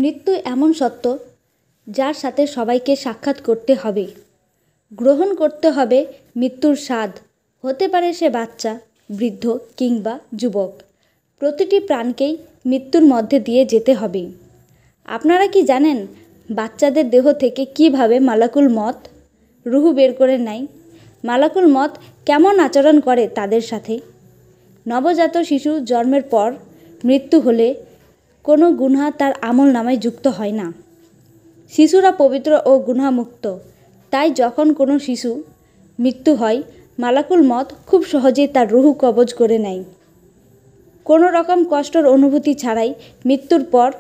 মৃত্যু এমন সত্য যার সাথে সবাইকে সাক্ষাৎ করতে হবে, গ্রহণ করতে হবে মৃত্যুর স্বাদ। হতে পারে সে বাচ্চা, বৃদ্ধ কিংবা যুবক, প্রতিটি প্রাণকেই মৃত্যুর মধ্যে দিয়ে যেতে হবে। আপনারা কি জানেন বাচ্চাদের দেহ থেকে কিভাবে মালাকুল মত রুহু বের করে নেয়? মালাকুল মত কেমন আচরণ করে তাদের সাথে? নবজাত শিশু জন্মের পর মৃত্যু হলে কোনো গুনাহ তার আমল নামায় যুক্ত হয় না। শিশুরা পবিত্র ও গুনাহমুক্ত, তাই যখন কোনো শিশু মৃত্যু হয় মালাকুল মত খুব সহজেই তার রুহু কবজ করে নেয়। কোনো রকম কষ্টের অনুভূতি ছাড়াই মৃত্যুর পর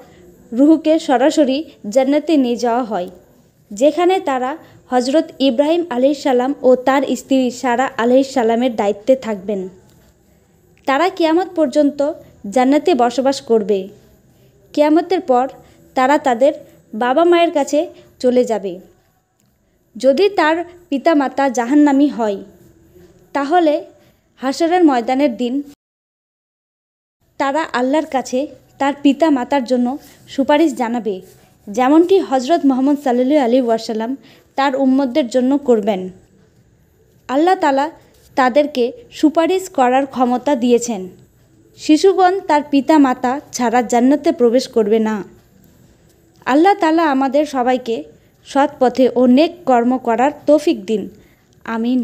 রুহুকে সরাসরি জান্নাতে নিয়ে যাওয়া হয়, যেখানে তারা হজরত ইব্রাহিম আলাইহিসসালাম ও তার স্ত্রী সারা আলাইহিসসালামের দায়িত্বে থাকবেন। তারা কিয়ামত পর্যন্ত জান্নাতে বসবাস করবে। কিয়ামতের পর তারা তাদের বাবা মায়ের কাছে চলে যাবে। যদি তার পিতামাতা জাহান্নামী হয় তাহলে হাশরের ময়দানের দিন তারা আল্লাহর কাছে তার পিতা মাতার জন্য সুপারিশ জানাবে, যেমনটি হজরত মুহাম্মদ সাল্লাল্লাহু আলাইহি ওয়াসাল্লাম তার উম্মতদের জন্য করবেন। আল্লাহ তাআলা তাদেরকে সুপারিশ করার ক্ষমতা দিয়েছেন। শিশুগণ তার পিতা মাতা ছাড়া জান্নাতে প্রবেশ করবে না। আল্লাহ তাআলা আমাদের সবাইকে সৎ পথে ও নেক কর্ম করার তৌফিক দিন। আমিন।